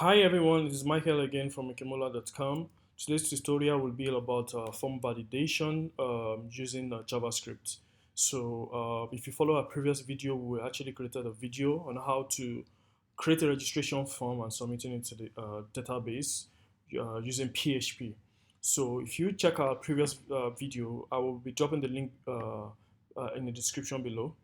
Hi everyone, this is Michael again from Mikemola.com. Today's tutorial will be about form validation using JavaScript. So if you follow our previous video, we actually created a video on how to create a registration form and submit it into the database using PHP. So if you check our previous video, I will be dropping the link in the description below.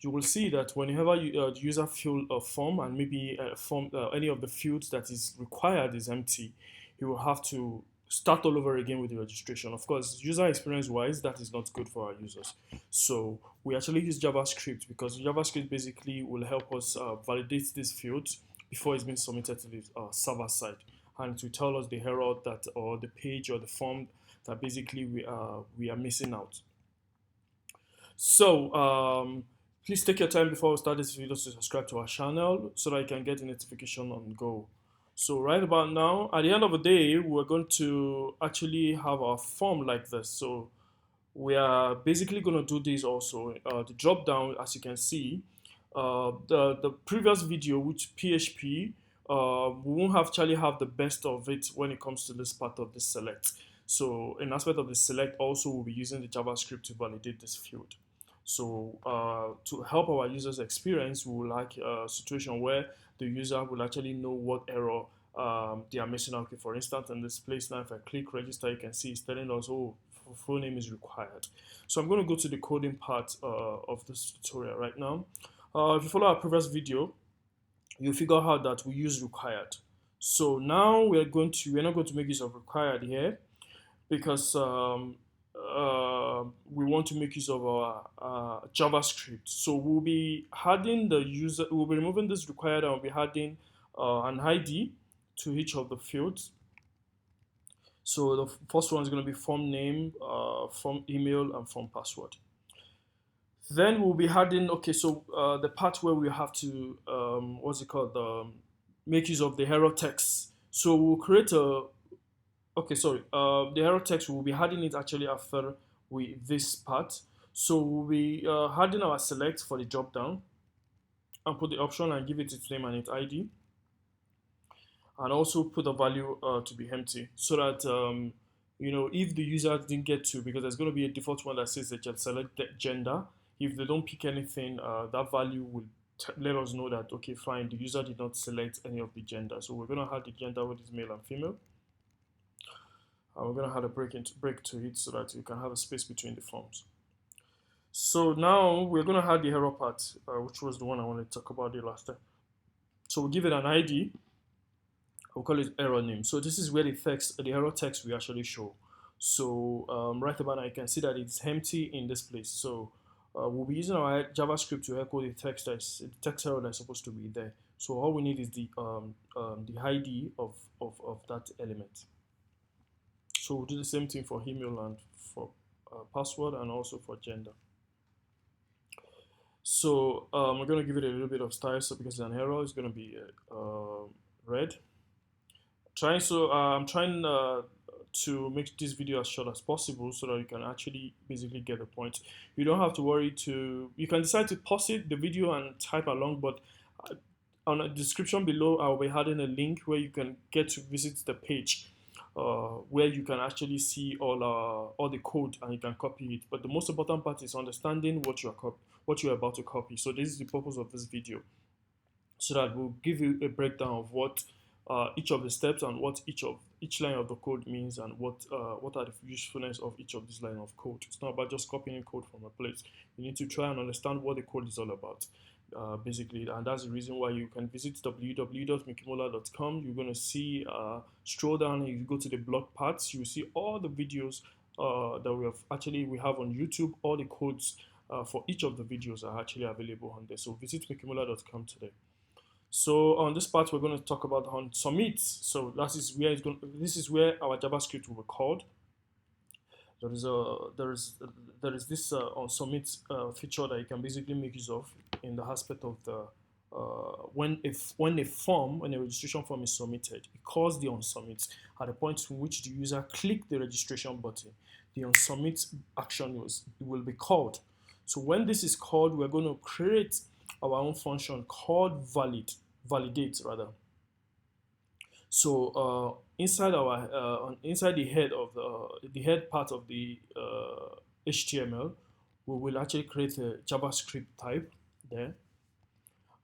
You will see that whenever the user fill a form and maybe a form, any of the fields that is required is empty, you will have to start all over again with the registration. Of course, user experience wise, that is not good for our users. So we actually use JavaScript because JavaScript basically will help us validate these fields before it's been submitted to the server side, and to tell us the error that or the page or the form that basically we are missing out. So please take your time before we start this video to subscribe to our channel so that you can get a notification on go. So right about now, at the end of the day, we're going to actually have our form like this. So we are basically going to do this also. The drop down, as you can see, the previous video, which PHP, we won't actually have the best of it when it comes to this part of the select. So in aspect of the select, also we'll be using the JavaScript to validate this field. So to help our users experience, we will like a situation where the user will actually know what error they are missing out. Okay, for instance, in this place now, if I click register, you can see it's telling us, oh, full name is required. So I'm going to go to the coding part of this tutorial right now. If you follow our previous video, you'll figure out that we use required. So now we're not going to make use of required here because we want to make use of our JavaScript. So we'll be we'll be removing this required and we'll be adding an ID to each of the fields. So the first one is going to be form name, form email, and form password. Then we'll be adding, okay, so the part where we have to, what's it called, make use of the error text. So we'll create a, okay, sorry, the error text, we'll be adding it actually after this part. So we'll be adding our select for the drop down and put the option and give it its name and its ID. And also put the value to be empty so that if the user didn't get to, because there's going to be a default one that says that you select gender. If they don't pick anything, that value will let us know that, okay, fine, the user did not select any of the gender. So we're going to add the gender, with is male and female, and we're going to add a break to it so that you can have a space between the forms. So now we're going to add the error part, which was the one I wanted to talk about the last time. So we'll give it an ID. We'll call it error name. So this is where the error text will actually show. So right about now, you can see that it's empty in this place. So we'll be using our JavaScript to echo the text error that's supposed to be there. So all we need is the ID of that element. So we'll do the same thing for email and for password and also for gender. So we're going to give it a little bit of style. So because it's an error, it's going to be red. I'm trying to make this video as short as possible so that you can actually basically get the point. You don't have to worry you can decide to pause the video and type along, but on the description below, I'll be adding a link where you can get to visit the page where you can actually see all the code and you can copy it. But the most important part is understanding what you're about to copy. So this is the purpose of this video, so that we'll give you a breakdown of what each of the steps and what each line of the code means, and what are the usefulness of each of these line of code. It's not about just copying code from a place. You need to try and understand what the code is all about, basically, and that's the reason why you can visit www.mikemola.com. You're going to see, scroll down, you go to the blog parts, you see all the videos that we have on YouTube. All the codes for each of the videos are actually available on there. So visit mikemola.com today. So on this part, we're going to talk about on submit. So this is where our JavaScript will be called. There is this on submit feature that you can basically make use of in the aspect of the when a registration form is submitted, it calls the onSubmit at the point in which the user click the registration button. The onSubmit action will be called. So when this is called, we're going to create our own function called validate rather. So inside our inside the head of the head part of the HTML, we will actually create a JavaScript type there,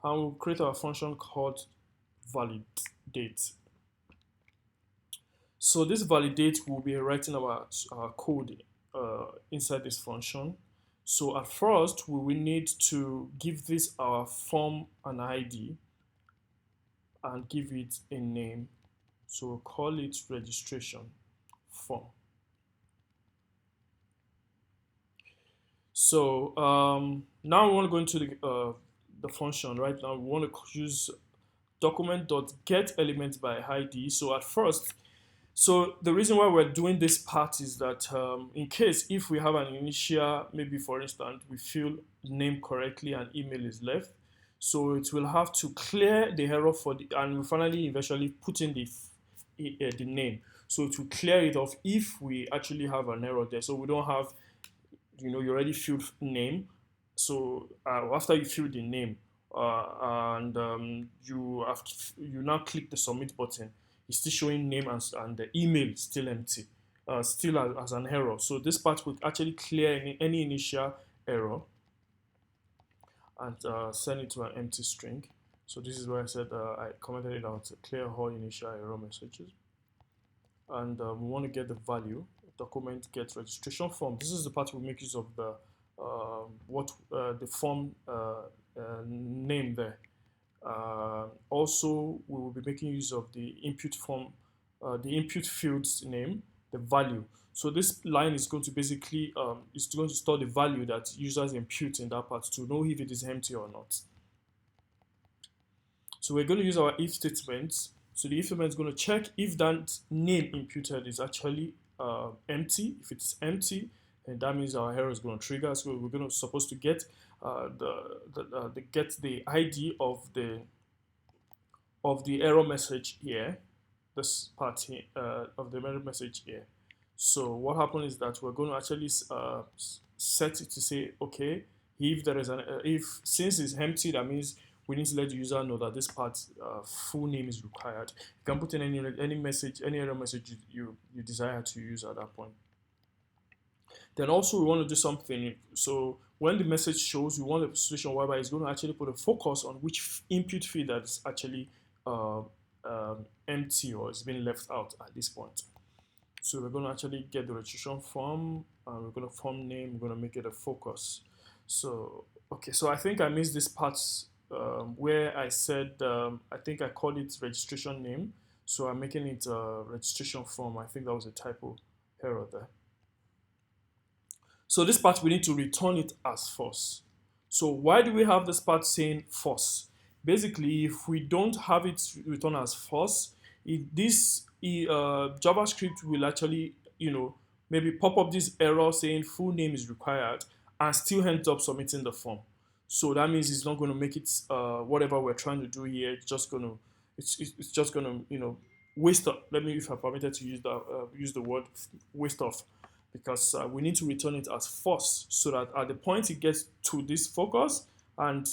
and we'll create our function called validate. So this validate will be writing our code inside this function. So at first, we will need to give this our form an ID and give it a name. So we'll call it registration form. So now we want to go into the function. Right now, we want to use document.getElement by ID. So at first, so the reason why we're doing this part is that in case if we have an initial, maybe for instance, we fill name correctly and email is left, so it will have to clear the error for the, and we finally eventually put in the name. So it will clear it off if we actually have an error there. So we don't have, you know, you already filled name. So after you fill the name and you now click the submit button, it's still showing name and the email is still empty, still as an error. So this part will actually clear any initial error and send it to an empty string. So this is where I said I commented it out, clear all initial error messages. And we want to get the value, document get registration form. This is the part we make use of the the form name there. Also, we will be making use of the input form, the input field's name, the value. So this line is going to basically is going to store the value that users input in that part to know if it is empty or not. So we're going to use our if statement. So the if statement is going to check if that name imputed is actually empty. If it's empty, then that means our error is going to trigger. So we're going to supposed to get get the ID of the error message here, this part here, of the error message here. So what happens is that we're going to actually set it to say, okay, if there is if since it's empty, that means we need to let the user know that this part full name is required. You can put in any message, any error message you desire to use at that point. Then also we want to do something. So when the message shows, we want a situation whereby it's going to actually put a focus on which input field that is actually empty or is being left out at this point. So we're going to actually get the registration form, and we're going to form name, we're going to make it a focus. So, okay, so I think I missed this part where I said, I think I called it registration name. So I'm making it a registration form. I think that was a typo error there. So this part we need to return it as false. So why do we have this part saying false? Basically, if we don't have it returned as false, JavaScript will actually, you know, maybe pop up this error saying full name is required and still end up submitting the form. So that means it's not going to make it whatever we're trying to do here. It's just going to, it's just going to, you know, waste. Let me, if I'm permitted to use the word waste off, because we need to return it as false so that at the point it gets to this focus and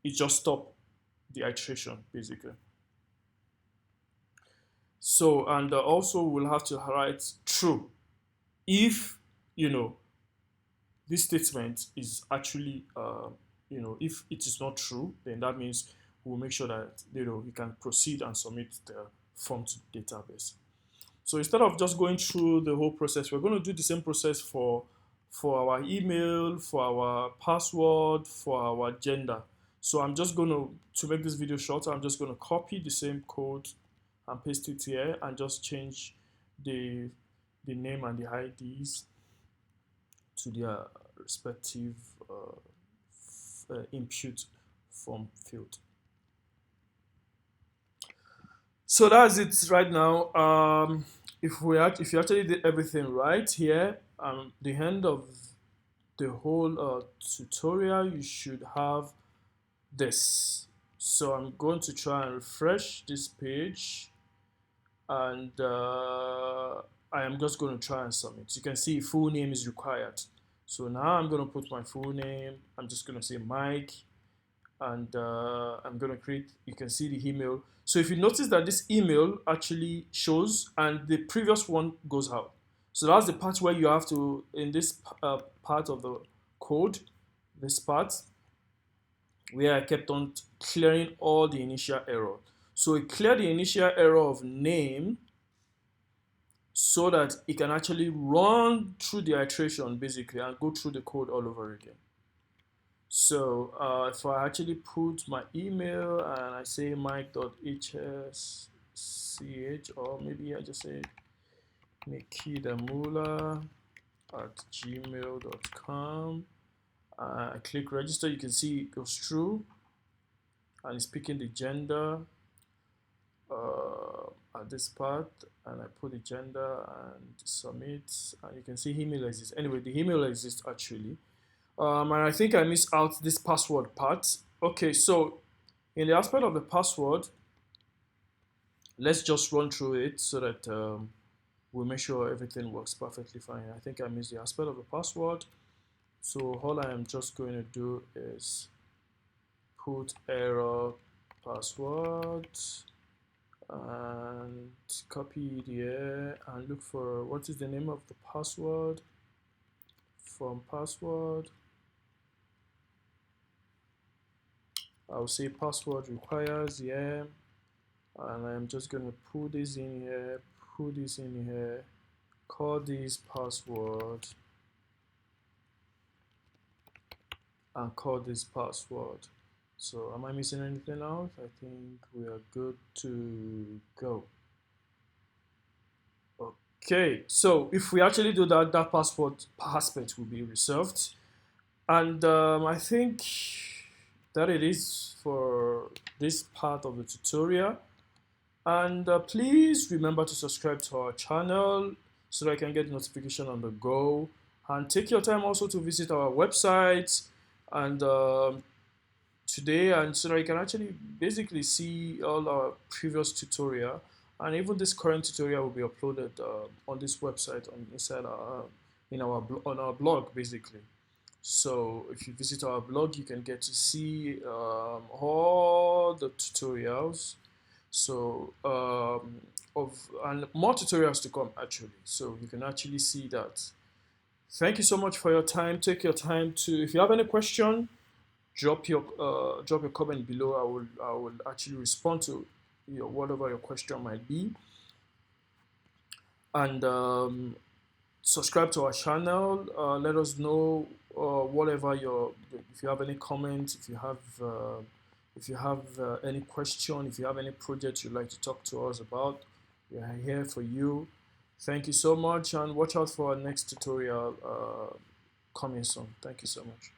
it just stop the iteration basically. So, and also we'll have to write true if, you know, this statement is actually, you know, if it is not true, then that means we'll make sure that, you know, we can proceed and submit the form to the database. So instead of just going through the whole process, we're going to do the same process for our email, for our password, for our gender. So I'm just going to make this video shorter, I'm just going to copy the same code and paste it here and just change the name and the IDs to their respective input form field. So that's it right now. If you actually did everything right here, the end of the whole tutorial, you should have this. So I'm going to try and refresh this page, and I am just going to try and submit. You can see full name is required. So now I'm going to put my full name. I'm just going to say Mike, and I'm going to create, you can see the email. So if you notice that this email actually shows and the previous one goes out. So that's the part where you have to, in this part of the code, this part where I kept on clearing all the initial error. So it cleared the initial error of name so that it can actually run through the iteration basically and go through the code all over again. So if I actually put my email and I say mike.hsch, or maybe I just say nikidamula@gmail.com, I click register, you can see it goes through and it's picking the gender at this part, and I put the gender and submit, and you can see email exists. Anyway, the email exists actually. And I think I missed out this password part. Okay, so in the aspect of the password, let's just run through it so that we'll make sure everything works perfectly fine. I think I missed the aspect of the password. So all I am just going to do is put error password and copy it here and look for what is the name of the password. From password, I'll say password requires, yeah, and I'm just going to put this in here, put this in here, call this password, and call this password. So am I missing anything else? I think we are good to go. Okay, so if we actually do that, that password aspect will be reserved. And I think that it is for this part of the tutorial. And please remember to subscribe to our channel so that I can get notification on the go. And take your time also to visit our website and today, and so that you can actually basically see all our previous tutorial, and even this current tutorial will be uploaded on this website on inside our on our blog basically. So if you visit our blog, you can get to see all the tutorials. So and more tutorials to come actually. So you can actually see that. Thank you so much for your time. Take your time to. If you have any question, drop your comment below. I will actually respond to whatever your question might be. And subscribe to our channel. Let us know whatever if you have any comments, if you have any question, if you have any project you'd like to talk to us about, we are here for you. Thank you so much, and watch out for our next tutorial coming soon. Thank you so much.